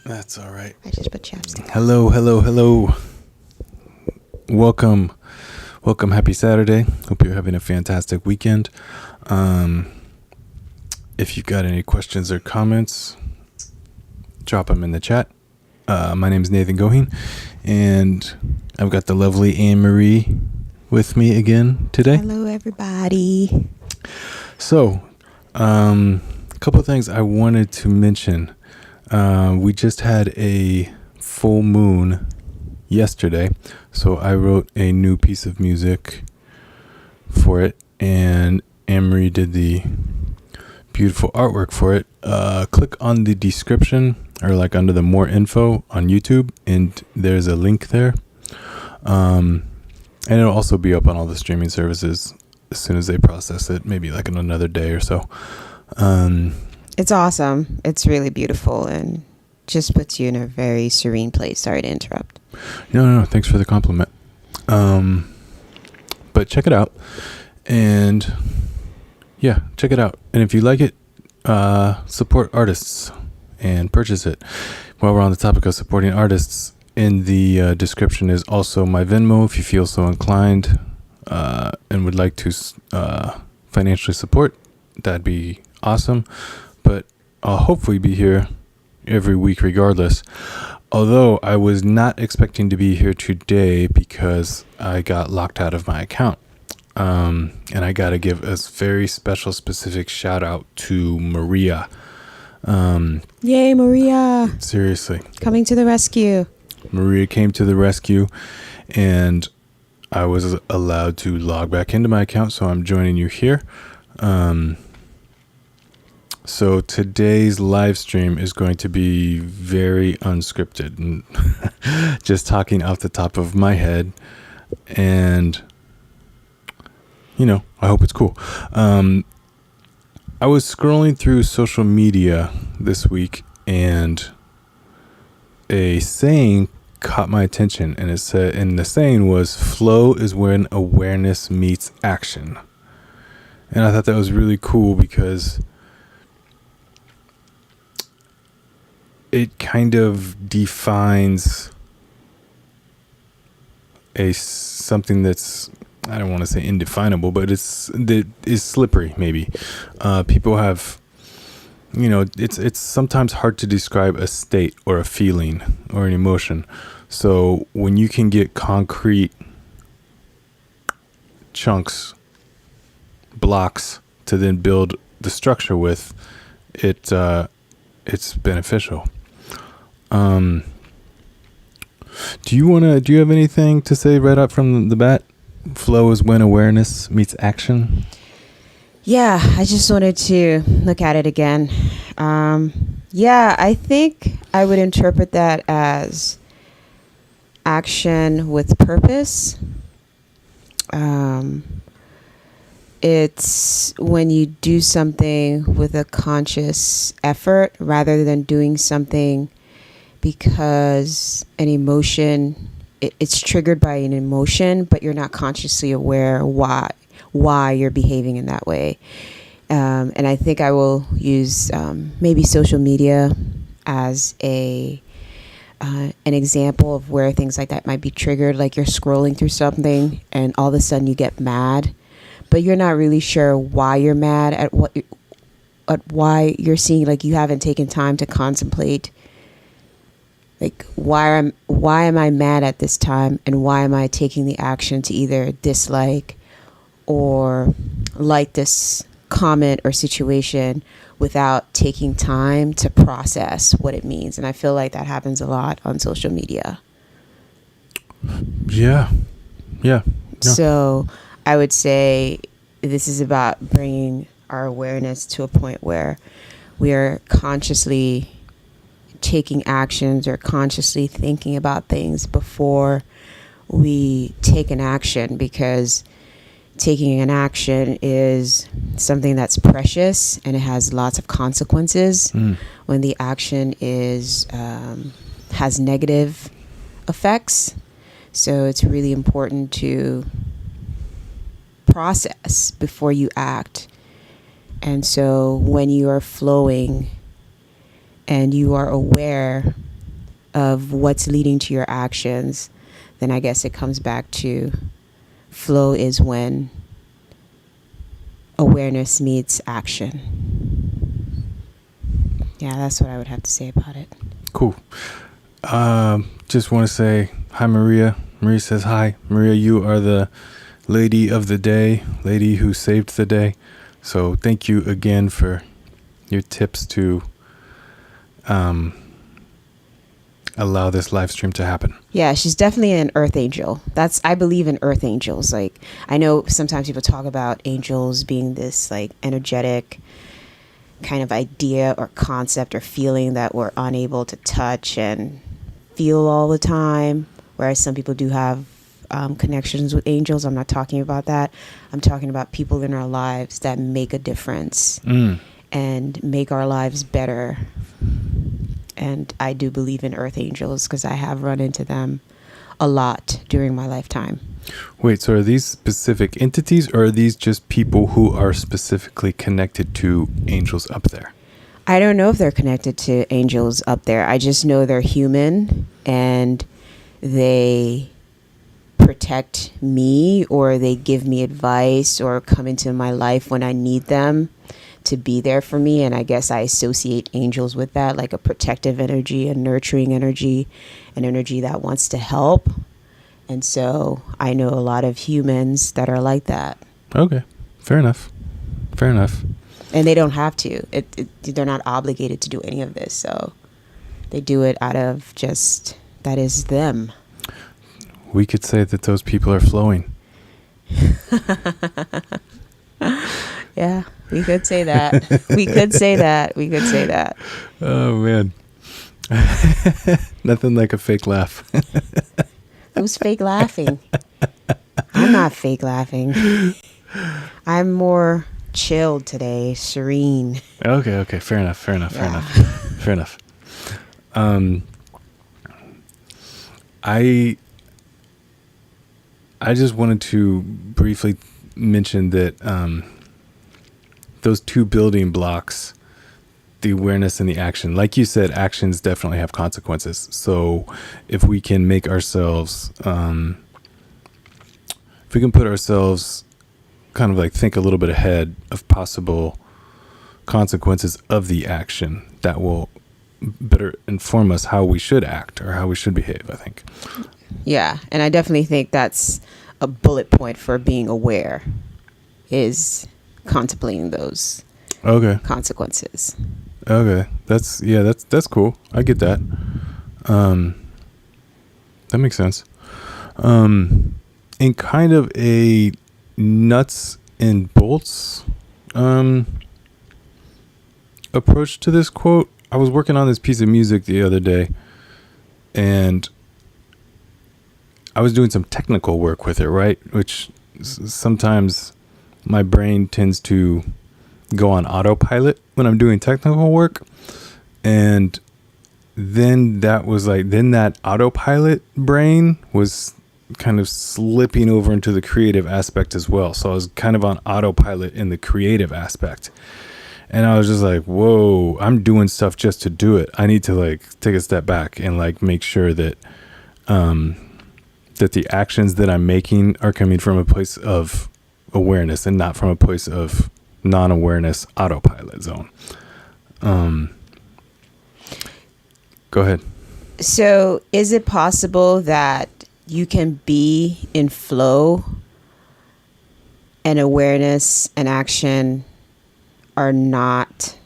That's all right. I just put chapstick. Hello. Welcome. Happy Saturday. Hope you're having a fantastic weekend. If you've got any questions or comments, drop them in the chat. My name is Nathan Goheen, and I've got the lovely Anne-Marie with me again today. Hello, everybody. So, a couple of things I wanted to mention. We just had a full moon yesterday, so I wrote a new piece of music for it, and Anne-Marie did the beautiful artwork for it. Click on the description or like under the more info on YouTube, and there's a link there. And it'll also be up on all the streaming services as soon as they process it, maybe like in another day or so. It's awesome. It's really beautiful and just puts you in a very serene place. Sorry to interrupt. No. Thanks for the compliment. But check it out. And yeah, check it out. And if you like it, support artists and purchase it. While we're on the topic of supporting artists, in the description is also my Venmo if you feel so inclined and would like to financially support. That'd be awesome. But I'll hopefully be here every week regardless. Although I was not expecting to be here today because I got locked out of my account. And I got to give a very special, specific shout out to Maria. Yay, Maria. Seriously. Coming to the rescue. Maria came to the rescue, and I was allowed to log back into my account, so I'm joining you here. So today's live stream is going to be very unscripted and just talking off the top of my head, and I hope it's cool. I was scrolling through social media this week, and a saying caught my attention, and the saying was, "Flow is when awareness meets action." And I thought that was really cool because it kind of defines something that's, I don't want to say indefinable, but it is slippery. Maybe people have, it's sometimes hard to describe a state or a feeling or an emotion. So when you can get concrete chunks, blocks to then build the structure with, it's beneficial. Do you have anything to say right up from the bat? Flow is when awareness meets action. Yeah, I just wanted to look at it again. I think I would interpret that as action with purpose. It's when you do something with a conscious effort rather than doing something because an emotion, it's triggered by an emotion, but you're not consciously aware why you're behaving in that way. And I think I will use maybe social media as an example of where things like that might be triggered. Like you're scrolling through something and all of a sudden you get mad, but you're not really sure why you're mad at why you're seeing. Like you haven't taken time to contemplate, like why am I mad at this time, and why am I taking the action to either dislike or like this comment or situation without taking time to process what it means. And I feel like that happens a lot on social media. Yeah. So I would say this is about bringing our awareness to a point where we are consciously taking actions or consciously thinking about things before we take an action, because taking an action is something that's precious and it has lots of consequences. When the action has negative effects. So it's really important to process before you act. And so when you are flowing and you are aware of what's leading to your actions, then I guess it comes back to flow is when awareness meets action. Yeah, that's what I would have to say about it. Cool. Just want to say hi, Maria. Maria says hi. Maria, you are the lady of the day, lady who saved the day. So thank you again for your tips to allow this live stream to happen. Yeah, she's definitely an earth angel. I believe in earth angels. Like, I know sometimes people talk about angels being this like energetic kind of idea or concept or feeling that we're unable to touch and feel all the time, whereas some people do have connections with angels. I'm not talking about that. I'm talking about people in our lives that make a difference and make our lives better. And I do believe in earth angels because I have run into them a lot during my lifetime. Wait, so are these specific entities, or are these just people who are specifically connected to angels up there? I don't know if they're connected to angels up there. I just know they're human and they protect me, or they give me advice or come into my life when I need them to be there for me. And I guess I associate angels with that, like a protective energy, a nurturing energy, an energy that wants to help. And so I know a lot of humans that are like that. Okay, fair enough. Fair enough. And they don't have to. They're not obligated to do any of this. So they do it out of just, that is them. We could say that those people are flowing. Yeah, we could say that. We could say that. We could say that. Oh, man. Nothing like a fake laugh. Who's fake laughing? I'm not fake laughing. I'm more chilled today, serene. Okay. Fair enough. Yeah. Fair enough. I just wanted to briefly mention that those two building blocks, the awareness and the action, like you said, actions definitely have consequences. So if we can make ourselves, if we can put ourselves kind of like think a little bit ahead of possible consequences of the action, that will better inform us how we should act or how we should behave, I think. Yeah, and I definitely think that's a bullet point for being aware, is contemplating those consequences. Okay. That's cool. I get that. That makes sense. In kind of a nuts and bolts approach to this quote, I was working on this piece of music the other day, and I was doing some technical work with it, right? Which sometimes my brain tends to go on autopilot when I'm doing technical work. And then that autopilot brain was kind of slipping over into the creative aspect as well. So I was kind of on autopilot in the creative aspect. And I was just like, whoa, I'm doing stuff just to do it. I need to like take a step back and like make sure that that the actions that I'm making are coming from a place of awareness and not from a place of non-awareness autopilot zone. Go ahead. So is it possible that you can be in flow and awareness and action are not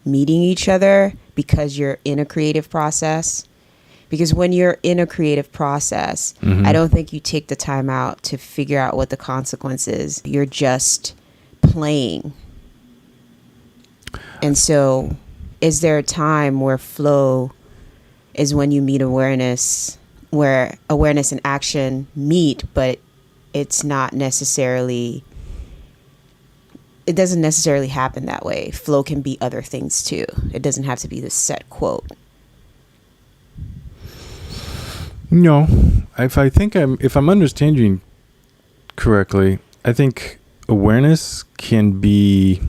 meeting each other because you're in a creative process? Because when you're in a creative process, I don't think you take the time out to figure out what the consequence is. You're just playing. And so is there a time where flow is when you meet awareness, where awareness and action meet, but it's not necessarily, it doesn't necessarily happen that way. Flow can be other things too. It doesn't have to be the set quote. No, if I'm understanding correctly, I think awareness can be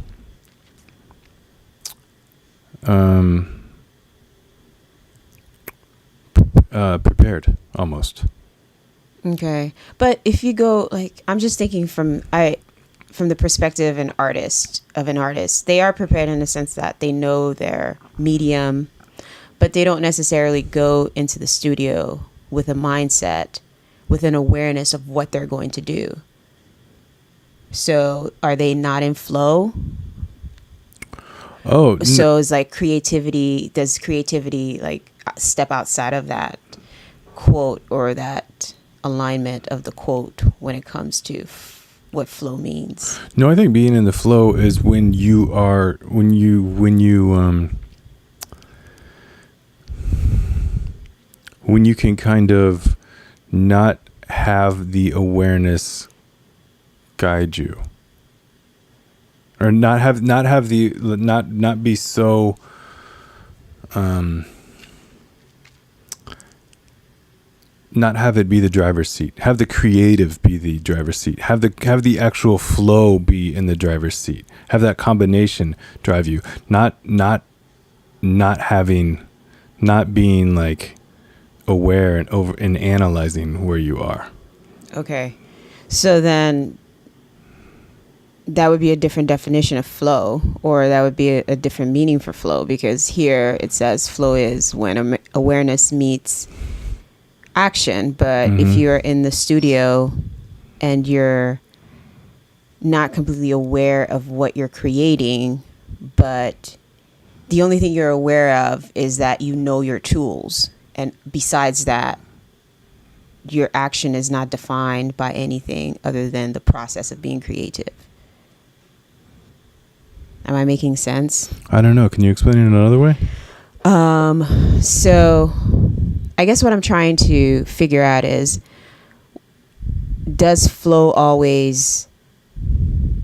prepared almost. Okay. But if you go, like, I'm just thinking from the perspective of an artist, they are prepared in the sense that they know their medium, but they don't necessarily go into the studio with a mindset, with an awareness of what they're going to do. So are they not in flow? Oh, So it's like does creativity like step outside of that quote or that alignment of the quote when it comes to what flow means? no, I think being in the flow is when you are, when you can kind of not have the awareness guide you, or not be so not have it be the driver's seat. Have the creative be the driver's seat. Have the actual flow be in the driver's seat. Have that combination drive you. Not being like aware and analyzing where you are. Okay. So then that would be a different definition of flow, or that would be a different meaning for flow, because here it says flow is when awareness meets action. But if you're in the studio and you're not completely aware of what you're creating, but the only thing you're aware of is that you know your tools, and besides that, your action is not defined by anything other than the process of being creative. Am I making sense? I don't know. Can you explain it another way? So I guess what I'm trying to figure out is flow always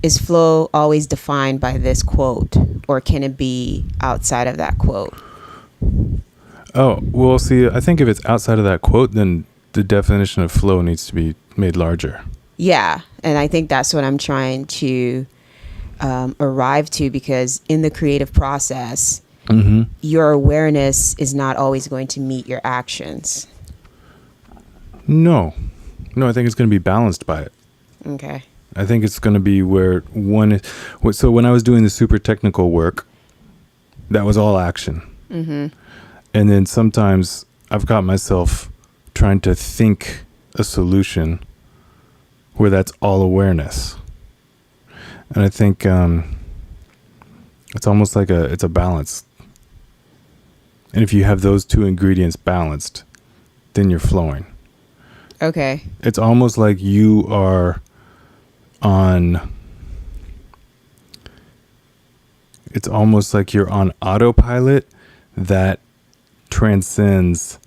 defined by this quote, or can it be outside of that quote? Oh, well, see, I think if it's outside of that quote, then the definition of flow needs to be made larger. Yeah. And I think that's what I'm trying to arrive to, because in the creative process, your awareness is not always going to meet your actions. No, I think it's going to be balanced by it. Okay. I think it's going to be where one is. So when I was doing the super technical work, that was all action. Mm-hmm. And then sometimes I've got myself trying to think a solution where that's all awareness. And I think it's almost like it's a balance. And if you have those two ingredients balanced, then you're flowing. Okay. It's almost like you are it's almost like you're on autopilot that transcends.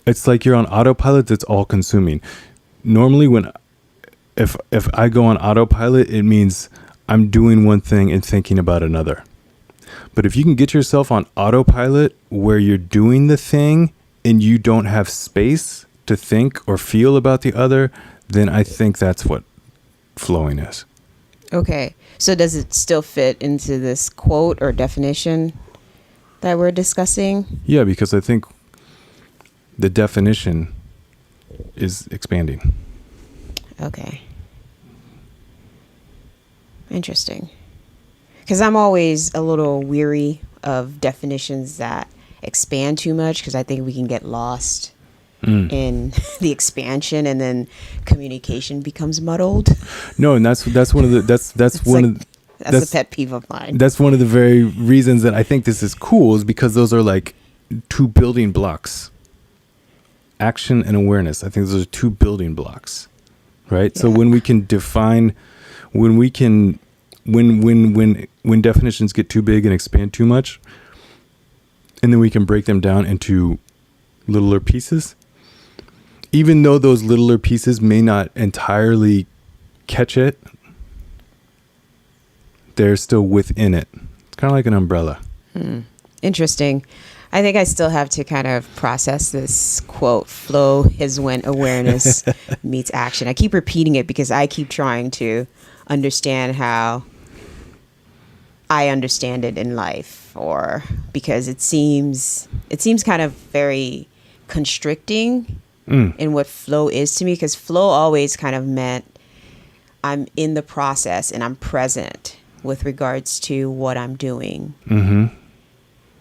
It's like you're on autopilot that's all consuming. Normally if I go on autopilot, it means I'm doing one thing and thinking about another. But if you can get yourself on autopilot where you're doing the thing and you don't have space to think or feel about the other, then I think that's what flowing is. Okay. So does it still fit into this quote or definition that we're discussing? Yeah, because I think the definition is expanding. Okay. Interesting. Because I'm always a little weary of definitions that expand too much, because I think we can get lost in the expansion, and then communication becomes muddled. No, and that's one of the that's a pet peeve of mine. That's one of the very reasons that I think this is cool, is because those are like two building blocks. Action and awareness. I think those are two building blocks. Right? Yeah. So when we can define, when definitions get too big and expand too much, and then we can break them down into littler pieces, even though those littler pieces may not entirely catch it, they're still within it. It's kind of like an umbrella. Interesting. I think I still have to kind of process this quote. Flow is when awareness meets action. I keep repeating it because I keep trying to understand how I understand it in life, or because it seems kind of very constricting in what flow is to me, because flow always kind of meant I'm in the process and I'm present with regards to what I'm doing.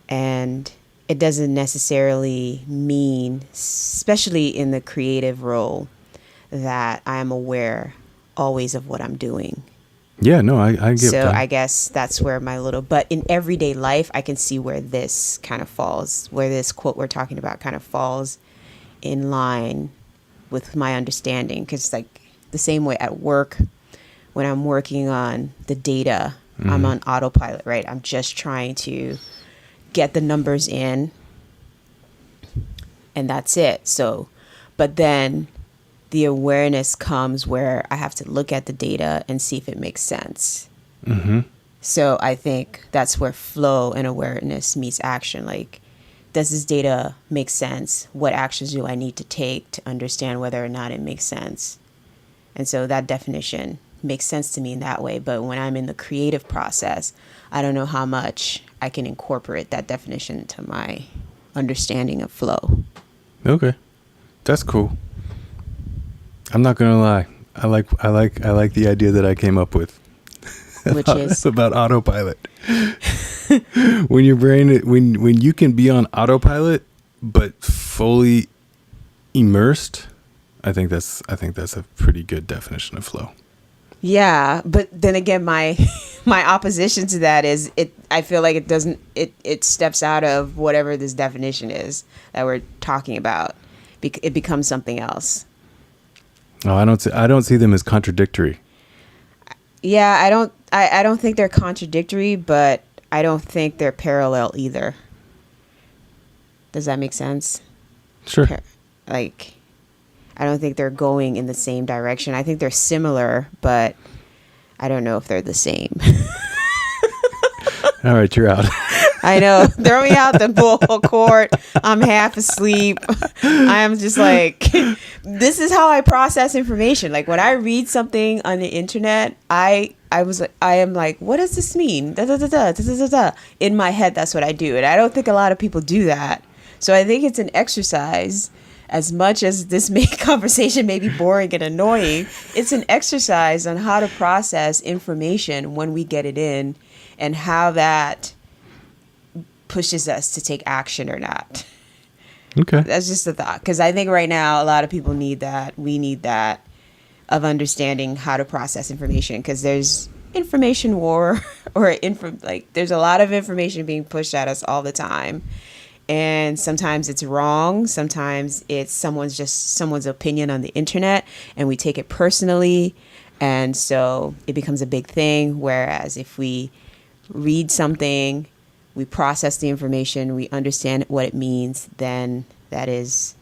And it doesn't necessarily mean, especially in the creative role, that I am aware always of what I'm doing. Yeah, no, I get So that. I guess that's where but in everyday life, I can see where this kind of falls, where this quote we're talking about kind of falls in line with my understanding. Because like the same way at work, when I'm working on the data, I'm on autopilot, right? I'm just trying to get the numbers in and that's it. So, but then the awareness comes where I have to look at the data and see if it makes sense. So I think that's where flow and awareness meets action. Like, does this data make sense? What actions do I need to take to understand whether or not it makes sense? And so that definition makes sense to me in that way. But when I'm in the creative process, I don't know how much I can incorporate that definition into my understanding of flow. Okay, that's cool. I'm not gonna lie. I like the idea that I came up with, Which is about autopilot. When your brain, when you can be on autopilot but fully immersed, I think that's a pretty good definition of flow. yeah, but then again, my opposition to that is I feel like it steps out of whatever this definition is that we're talking about. It becomes something else. Oh, I don't see them as contradictory. Yeah, I don't think they're contradictory, but I don't think they're parallel either. Does that make sense? Sure. Like, I don't think they're going in the same direction. I think they're similar, but I don't know if they're the same. All right, you're out. I know. Throw me out the bull court. I'm half asleep. I am just like, this is how I process information. Like when I read something on the internet, I am like, what does this mean? Da, da, da, da, da, da, da. In my head, that's what I do. And I don't think a lot of people do that. So I think it's an exercise. As much as this conversation may be boring and annoying, it's an exercise on how to process information when we get it in and how that pushes us to take action or not. Okay. That's just a thought. Because I think right now a lot of people need that. We need that of understanding how to process information, because there's information war there's a lot of information being pushed at us all the time. And sometimes it's wrong. Sometimes it's someone's opinion on the internet and we take it personally. And so it becomes a big thing. Whereas if we read something, we process the information, we understand what it means, then that is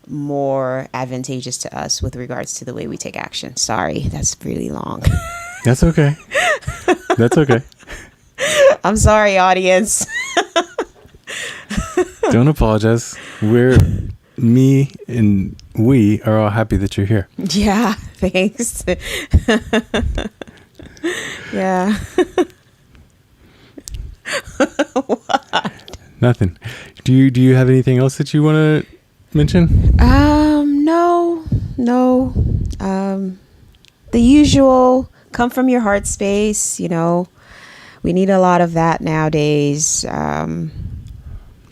more advantageous to us with regards to the way we take action. Sorry, that's really long. That's okay. That's okay. I'm sorry, audience. Don't apologize. Me and we are all happy that you're here. Yeah, thanks. Yeah. What? Nothing. Do you have anything else that you want to mention? No. The usual, come from your heart space, we need a lot of that nowadays.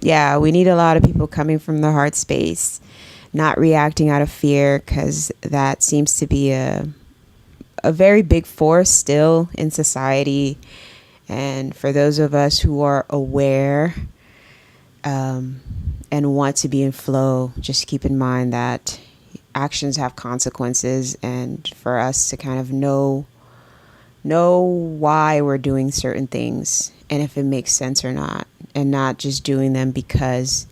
We need a lot of people coming from the heart space, not reacting out of fear, because that seems to be a very big force still in society. And for those of us who are aware and want to be in flow, just keep in mind that actions have consequences, and for us to kind of know why we're doing certain things and if it makes sense or not, and not just doing them because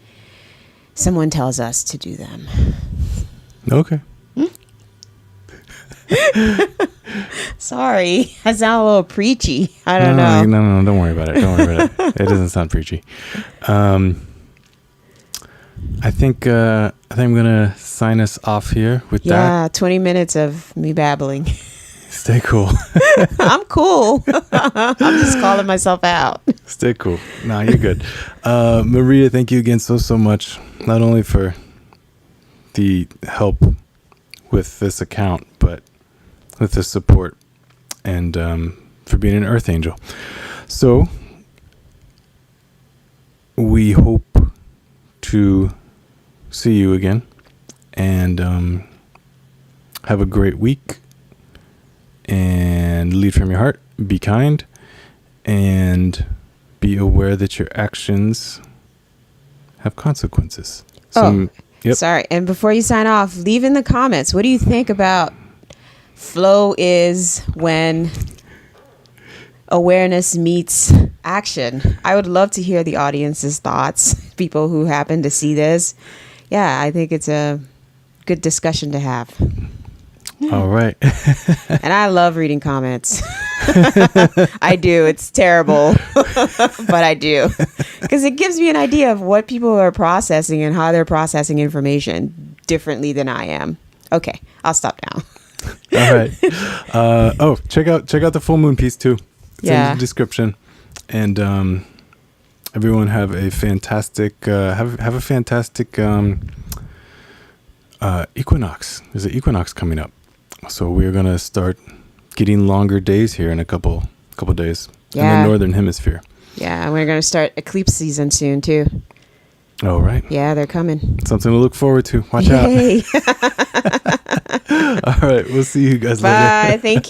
someone tells us to do them. Okay. Sorry, I sound a little preachy. I don't know. No, don't worry about it. It doesn't sound preachy. I think I'm gonna sign us off here with that. Yeah, 20 minutes of me babbling. Stay cool. I'm cool. I'm just calling myself out. Stay cool. Nah, you're good. Maria, thank you again so much. Not only for the help with this account, but with the support and for being an Earth Angel. So we hope to see you again and have a great week and lead from your heart. Be kind and be aware that your actions have consequences. Yep. Sorry. And before you sign off, leave in the comments. What do you think about flow is when awareness meets action? I would love to hear the audience's thoughts, people who happen to see this. Yeah, I think it's a good discussion to have. All right. And I love reading comments. I do. It's terrible, but I do. Because it gives me an idea of what people are processing and how they're processing information differently than I am. Okay, I'll stop now. All right. Check out the full moon piece too. It's in the description. And everyone have a fantastic equinox. There's an equinox coming up. So we're gonna start getting longer days here in a couple days in the northern hemisphere. Yeah, and we're gonna start eclipse season soon too. Oh, right. Yeah, they're coming. Something to look forward to. Watch out. All right, we'll see you guys later. Bye. Thank you.